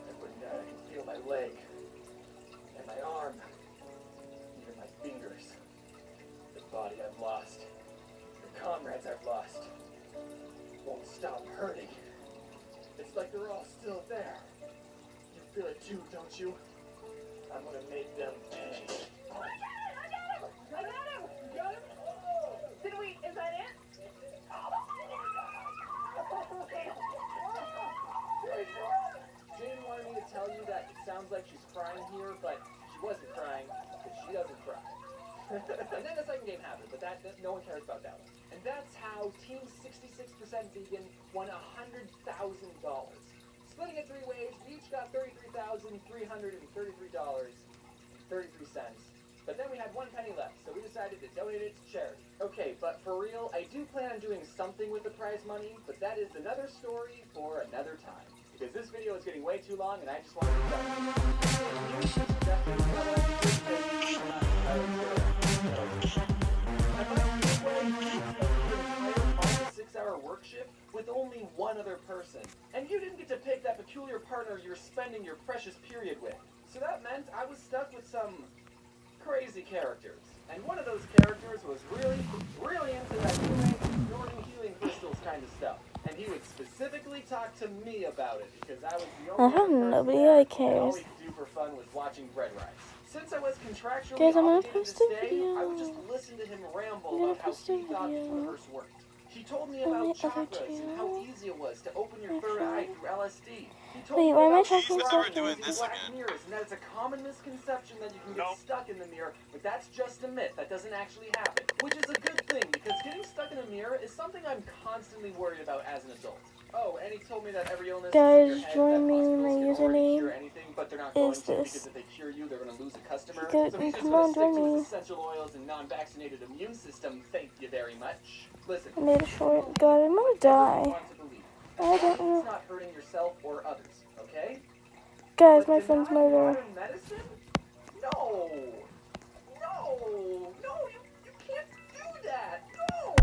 Every night I can feel my leg, and my arm, even my fingers. The body I've lost, the comrades I've lost, won't stop hurting. It's like they're all still there. You feel it too, don't you? I'm gonna make them pay. I got him! You got him? Did we, is that it? Jane wanted me to tell you that it sounds like she's crying here, but she wasn't crying, because she doesn't cry. And then the second game happened, but that no one cares about that one. And that's how Team 66% Vegan won $100,000. Splitting it 3 ways, we each got $33,333.33. But then we had 1 penny left, so we decided to donate it to charity. Okay, but for real, I do plan on doing something with the prize money, but that is another story for another time. Because this video is getting way too long, and I just wanted to a 6-hour work shift with only one other person. And you didn't get to pick that peculiar partner you're spending your precious period with. So that meant I was stuck with some crazy characters. And one of those characters was really into that healing crystals kind of stuff. And And he would specifically talk to me about it because I was the I only have other person nobody there, that and all cares. we could do for fun was watching bread rise. Since I was contractually Guys, I'm gonna obligated to post a stay, I would video. just listen to him I'm ramble gonna about how post a he thought the video universe worked. He told me on about my other chakras and how channel. easy it was to open your My third eye phone. through LSD. He told Wait, me why am I about talking Jeez, so we're doing fast? this black again. mirrors, and that it's a common misconception that you can get Nope. stuck in the mirror, but that's just a myth. That doesn't actually happen, which is a good thing because getting stuck in a mirror is something I'm constantly worried about as an adult. Oh, and he told me that every illness Guys, is in your head, join that me. hospitals My can already username cure anything, but they're not going is to because this. if they cure you, they're going to lose a customer. Good, So he's just come going to on, stick join to his me. essential oils and non-vaccinated immune system. Thank you very much. Listen. I made a short. God, I'm gonna die. I don't know. It's not hurting yourself or others, okay? Guys, But my friend's deny murderer. modern medicine? No, you can't do that. No.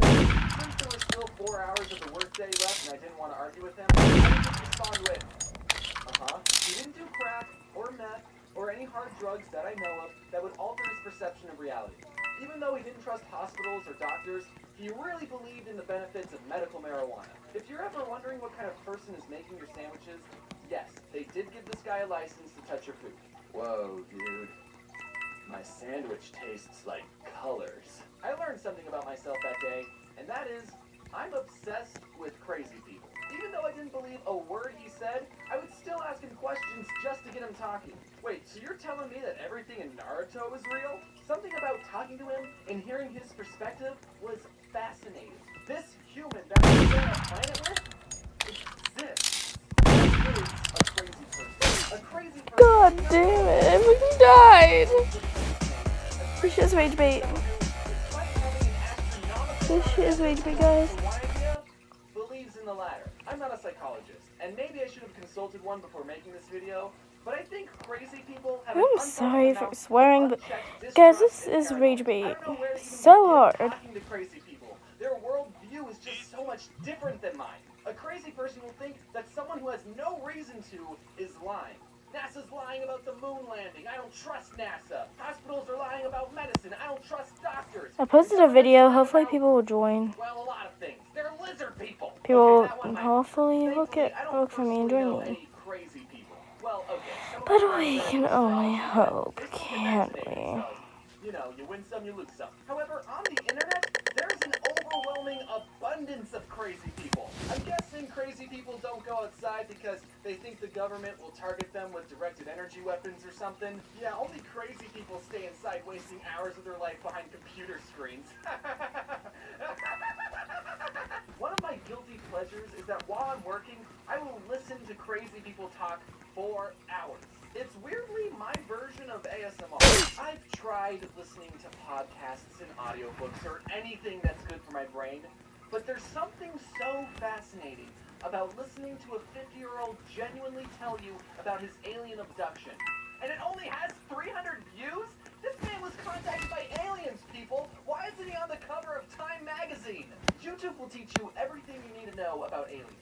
Since there were still 4 hours of the workday left, and I didn't want to argue with him, I would just respond with, he didn't do crack or meth or any hard drugs that I know of that would alter his perception of reality. Even though he didn't trust hospitals or doctors, he really believed in the benefits of medical marijuana. If you're ever wondering what kind of person is making your sandwiches, yes, they did give this guy a license to touch your food. Whoa, dude. My sandwich tastes like colors. I learned something about myself that day, and that is, I'm obsessed with crazy people. Even though I didn't believe a word he said, I would still ask him questions just to get him talking. Wait, so you're telling me that everything in Naruto is real? Something about talking to him and hearing his perspective was fascinating. This human that I share a planet with exists. That is a crazy person. A crazy person. God damn it, I fucking died. This shit is rage bait. This shit is rage bait, guys. Believes in the latter. I'm not a psychologist, and maybe I should have consulted one before making this video, but I think crazy people have I'm sorry for swearing, but guys, this is rage bait. So hard. Talking to crazy people. Their worldview is just so much different than mine. A crazy person will think that someone who has no reason to is lying. NASA's lying about the moon landing. I don't trust NASA. Hospitals are lying about medicine. I don't trust doctors. I posted a video. Hopefully people will join. Well, a lot of things. They're lizard people. People Okay, will that one might- hopefully look Thankfully, I don't for me and personally join know me. any crazy people. Well, okay. some of But my we friends can are only astrology, hope, they still get can't vaccinated, we? so, you know, you win some, you lose some. However, on the internet, there's an overwhelming abundance of crazy people. I'm guessing crazy people don't go outside because they think the government will target them with directed energy weapons or something. Yeah, only crazy people stay inside wasting hours of their life behind computer screens. One of my guilty pleasures is that while I'm working, I will listen to crazy people talk for hours. It's weirdly my version of ASMR. I've tried listening to podcasts and audiobooks or anything that's good for my brain, but there's something so fascinating about listening to a 50-year-old genuinely tell you about his alien abduction. And it only has 300 views? This man was contacted by aliens, people! Why isn't he on the cover of Time magazine? YouTube will teach you everything you need to know about aliens.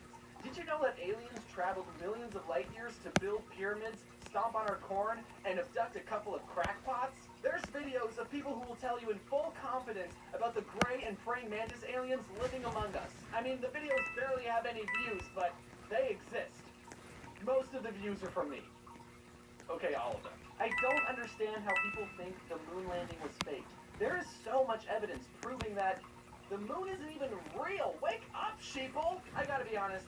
Did you know that aliens traveled millions of light years to build pyramids, stomp on our corn, and abduct a couple of crackpots? There's videos of people who will tell you in full confidence about the gray and praying mantis aliens living among us. I mean, the videos barely have any views, but they exist. Most of the views are from me. Okay, all of them. I don't understand how people think the moon landing was fake. There is so much evidence proving that the moon isn't even real. Wake up, sheeple! I gotta be honest,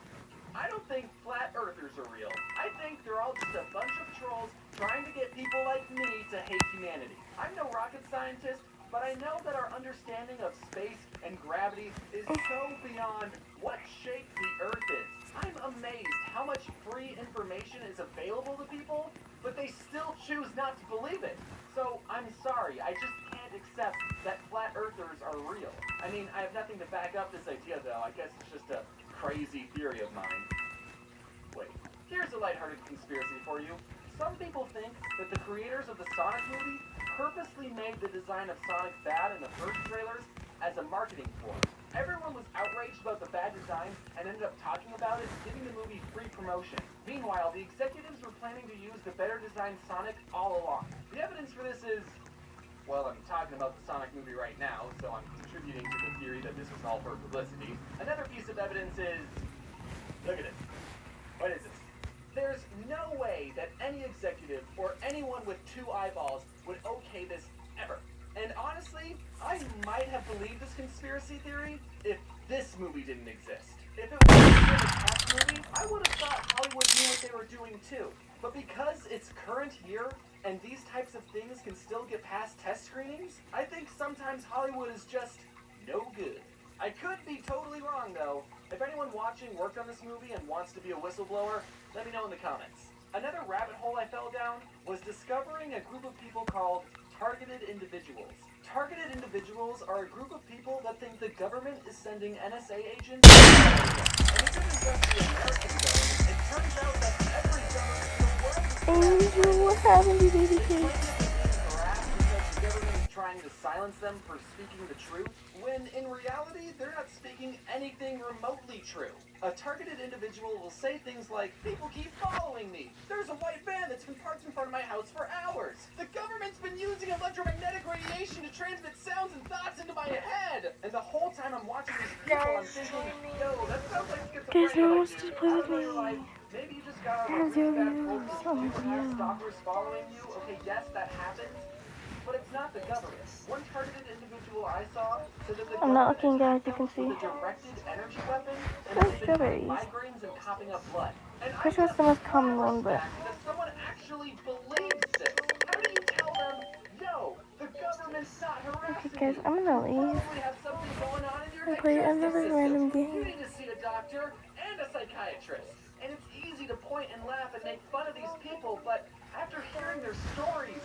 I don't think flat earthers are real. I think they're all just a bunch of trolls trying to get people like me to hate humanity. I'm no rocket scientist, but I know that our understanding of space and gravity is so beyond what shape the earth is. I'm amazed how much free information is available to people, but they still choose not to believe it. So, I'm sorry, I just can't accept that flat earthers are real. I mean, I have nothing to back up this idea, though. I guess it's just a crazy theory of mine. Wait, here's a lighthearted conspiracy for you. Some people think that the creators of the Sonic movie purposely made the design of Sonic bad in the first trailers as a marketing ploy. Everyone was outraged about the bad design and ended up talking about it, giving the movie free promotion. Meanwhile, the executives were planning to use the better designed Sonic all along. The evidence for this is, well, I'm talking about the Sonic movie right now, so I'm contributing to the theory that this was all for publicity. Another piece of evidence is Look at it. What is this? There's no way that any executive or anyone with 2 eyeballs would okay this ever. And honestly, I might have believed this conspiracy theory if this movie didn't exist. If it wasn't a test movie, I would have thought Hollywood knew what they were doing too. But because it's current year and these types of things can still get past test screenings, I think sometimes Hollywood is just no good. I could be totally wrong though. If anyone watching worked on this movie and wants to be a whistleblower, let me know in the comments. Another rabbit hole I fell down was discovering a group of people called targeted individuals. Targeted individuals are a group of people that think the government is sending NSA agents to and it isn't just the American government. It turns out that every government in the world is Angel, what happened to baby they claim cake? that they're being harassed because the government is trying to silence them for speaking the truth, when in reality, they're not speaking anything remotely true. A targeted individual will say things like, people keep following me. There's a white van that's been parked in front of my house for hours. The government's been using electromagnetic radiation to transmit sounds and thoughts into my head. And the whole time I'm watching these people, I'm thinking, yo, that sounds like Guys, no schizophrenia, one wants dude. to play I with don't know your me. life. Maybe you just got How's really your bad views? profile. Oh, You have yeah. stalkers following you. Okay, yes, that happens. But it's not the government. One targeted individual I saw said that the I'm not government looking, guys, attacked you them can see. with a directed energy weapon and Those they've been having strawberries. migraines and coughing up blood. And I Pretty sure it's just the most common want one, but respect that someone actually believes this. How do you tell them, yo, the government's not harassing okay, guys, you? I'm gonna You leave probably have something going on in your and play digestive another system. random You game. need to see a doctor and a psychiatrist. And it's easy to point and laugh and make fun of these people, but after hearing their stories,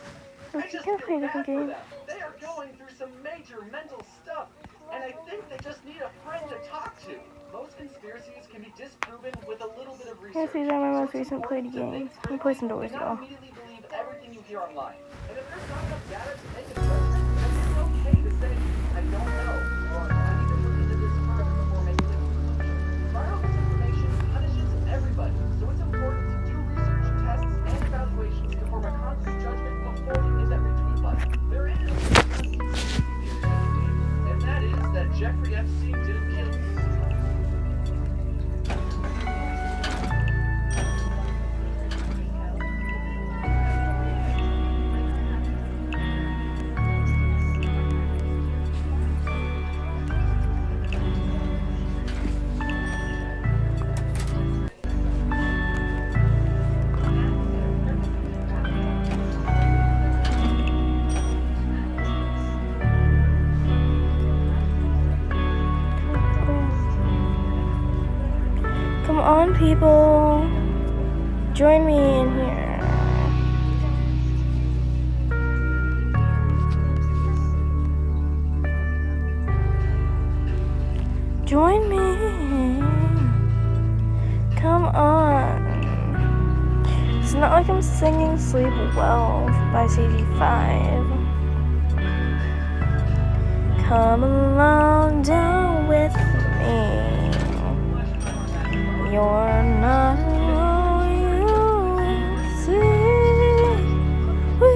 I Okay, just can I feel play a bad different for game? them. They are going through some major mental stuff, and I think they just need a friend to talk to. Most conspiracies can be disproven with a little bit of Yes, research. these are my So most it's recent played important to think games. I'm gonna play critically some doors, and not y'all. immediately believe everything you hear online. And if there's not enough data to make a judgment, then it's okay to say, I don't know, or I need to look into this further before making a conclusion. Viral misinformation punishes everybody, so it's important to do research, tests, and evaluations to form a concrete judgment before you hit that retweet button. There is a conspiracy theory, I believe, and that is that Jeffrey Epstein didn't kill Come on, people. Join me in here. Join me. Come on. It's not like I'm singing Sleep Well by CG5. Come along down with me. You're not alone, you see. We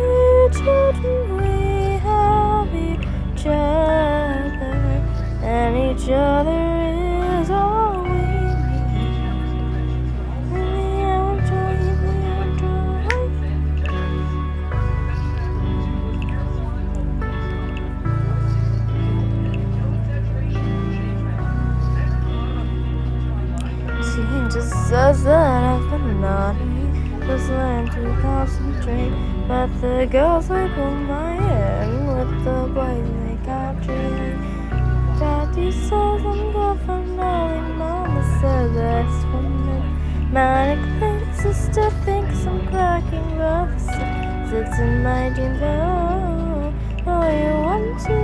children, we have each other, and each other is all we need. In the outro, in the outro. Changes says that I've been naughty, just learn to concentrate. But the girls sleep on my head with the boys they capture. Daddy says I'm good for nothing. Mama says that's for me. Manic thinks sister thinks I'm cracking love. Sits in my dreams. Oh, do you want to?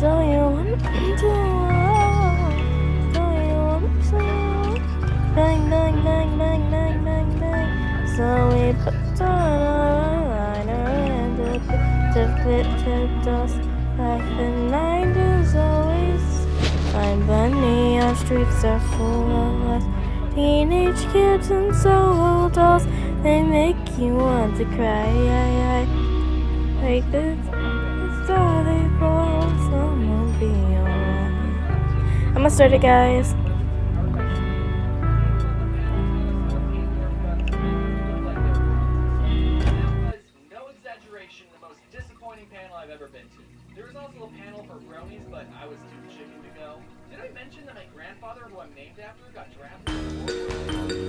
Do you want to? Bang, bang, bang, bang, bang, bang, bang. So we put on our liner and the flip to dust. Like the 90s always. I'm bunny, our streets are full of us. Teenage kids and so dolls. They make you want to cry. Like this, it's all they fall. Some will be alright. I'm gonna start it, guys. I've ever been to. There was also a panel for bronies, but I was too chicken to go. Did I mention that my grandfather, who I'm named after, got drafted?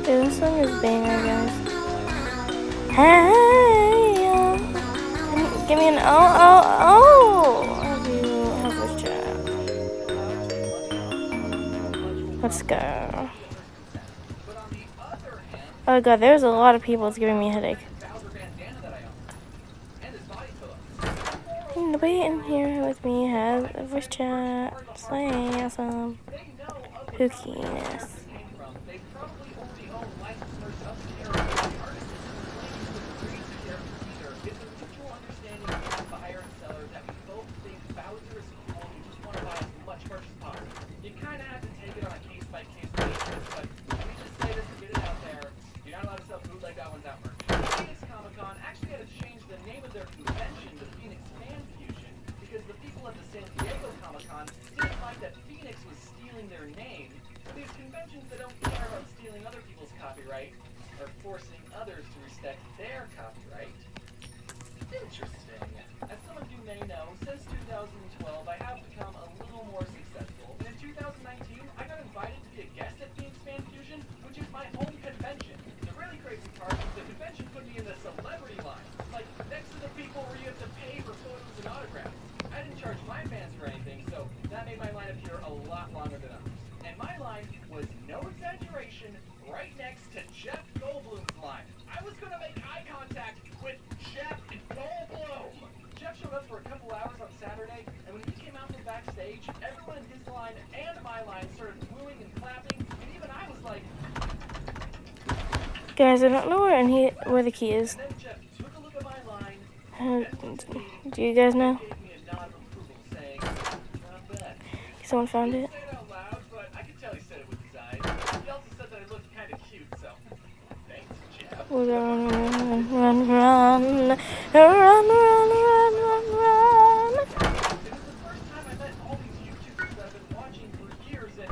Dude, this song is banger, guys. Hey, give me an oh. I do have voice chat. Let's go. Oh god, there's a lot of people. It's giving me a headache. Nobody in here with me has a voice chat. Slay, awesome. Pookiness. You kind of have to take it on a case-by-case basis, but let me just say this and get it out there. You're not allowed to sell food like that one's out merch. Phoenix Comic-Con actually had to change the name of their convention to Phoenix Fan Fusion because the people at the San Diego Comic-Con didn't like that Phoenix was stealing their name. So these conventions that don't care about stealing other people's copyright are forcing others to respect their copyright. Interesting. As some of you may know, since 2012, I have become a little more successful. And in 2019, I got invited to be a guest at Phoenix Fan Fusion, which is my home convention. The really crazy part is the convention put me in the celebrity line, like next to the people where you have to pay for photos and autographs. I didn't charge my fans for anything, so that made my line appear a lot longer than others. And my line was, no exaggeration, right next to Jeff Goldblum's line. I was going to make eye contact with Jeff Goldblum. Jeff showed up for a couple hours on Saturday, and when he came out from backstage, everyone in his line and my line started wooing and clapping, and even I was like... Guys, I don't know where the key is. And then Jeff took a look at my line, Do you guys know? gave me a nod of approval, saying, not bad. Someone found it. He didn't say it out loud, but I could tell he said it with his eyes. He also said that I looked kind of cute, so thanks, Jeff. Run. It was the first time I met all these YouTubers that I've been watching for years, and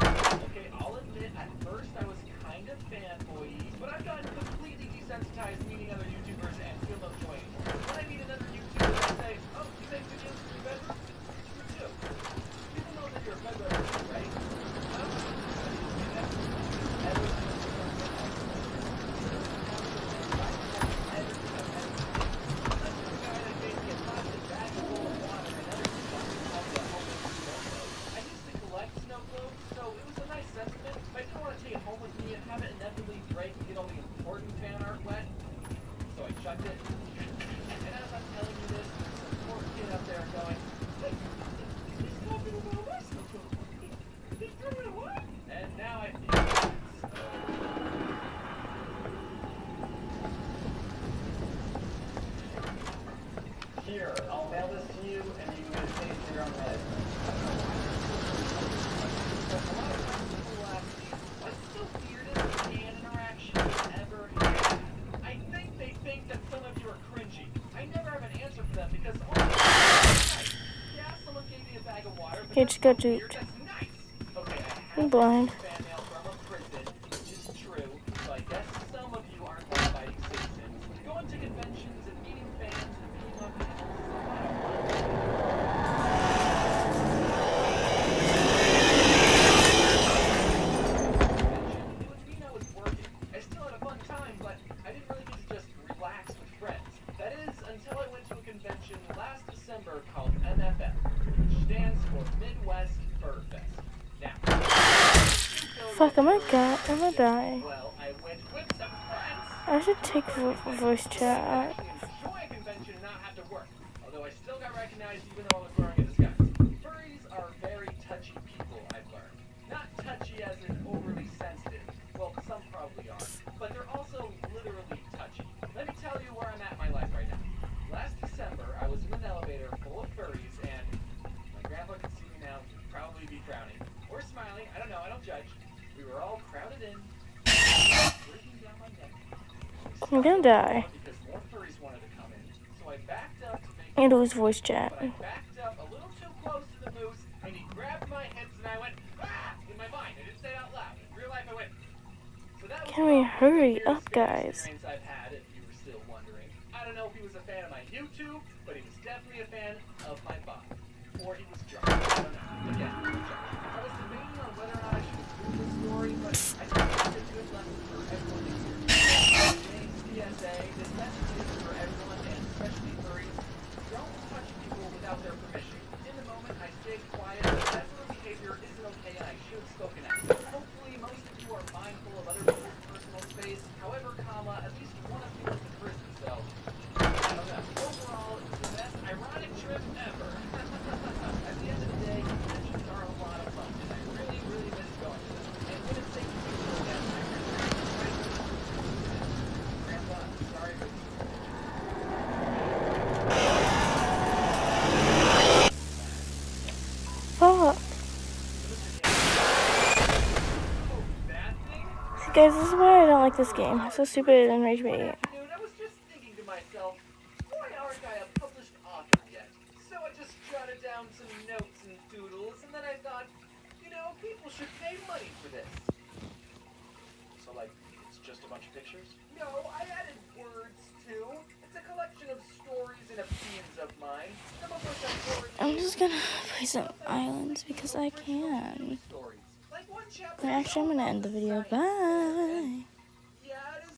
okay, I'll admit, at first I was kind of fanboy-y, but I've gotten completely desensitized meeting other YouTubers and feel no joy anymore. When I meet another YouTuber, I say, oh, you make videos in your bedroom? You do. People know that you're a bedroom, right? I used to collect snow globes, so it was a nice sentiment, but I didn't want to take it home with me and have it inevitably break and get all the important fan art wet. So I chucked it. And as I'm telling you this, there's some poor kid up there going, he's talking about my snow globe. He's talking about what? And now I feel here, I'll mail this to you, and you can take it to your own head. What's the weirdest fan interaction you've ever had? I think they think that some of you are cringy. I never have an answer for them because yeah, someone gave me a bag of water, but Okay, just got that's weird. duped. That's nice. Okay, I I'm have blind. fan mail from a prison, which is true, so I guess some of you aren't law-abiding citizens. Going to conventions and meeting fans and being on panels is a lot of It would mean I was working. I still had a fun time, but I didn't really get to just relax with friends. That is, until I went to a convention last December called MFF, which stands for Midwest Fur Fest. Now, Fuck, I'm gonna die. well, I went with some friends. I should take voice chat out. Enjoy a convention and not have to work. Although I still got recognized even though I was wearing a disguise. Furries are very touchy people, I've learned. Not touchy as in overly sensitive. Well, some probably are. But they're also literally touchy. Let me tell you where I'm at in my life right now. Last December, I was in an elevator full of furries, and my grandpa could see me now. He'd probably be frowning. Or smiling. I don't know. I don't judge. We were all crowded in. Breathing down my neck. I'm gonna die. Because more furries wanted to come in, so I backed up to And it was voice chat. But I backed up a little too close to the moose, and he grabbed my hips, and I went, ah! In my mind. I didn't say it out loud. In real life, I went. So that was Can we hurry the up, guys? experience I've had, if you were still wondering. I don't know if he was a fan of my YouTube, but he was definitely a fan of my body. Or he was drunk. I don't know. Again, he was drunk. I was debating on whether or not I should include this story, but I think it's a good lesson for everyone to hear. Today's PSA, this message is for everyone, and especially furries. Don't touch people without their permission. In the moment, I stayed quiet, but that sort of behavior isn't okay, and I should have spoken out. Hopefully, most of you are mindful of other people's personal space. However, at least one of you went to prison, so I don't know. Overall, it was the best ironic trip ever. At the end of the day, conventions are a lot of fun, and I really, really miss going to them. And when it's safe to do so again, I really Grandpa, sorry for Fuck. See, guys, this is why I don't like this game. It's so stupid and rage bait. afternoon, I was just thinking to myself, why aren't I a published author yet? So I just jotted down some notes and doodles, and then I thought, you know, people should pay money for this. So, like, it's just a bunch of pictures? No, I added words too. It's a collection of stories and opinions of mine. Some of which I've already I'm just gonna play some islands because I can. stories. Like one chapter. Actually, I'm gonna end the video. Bye.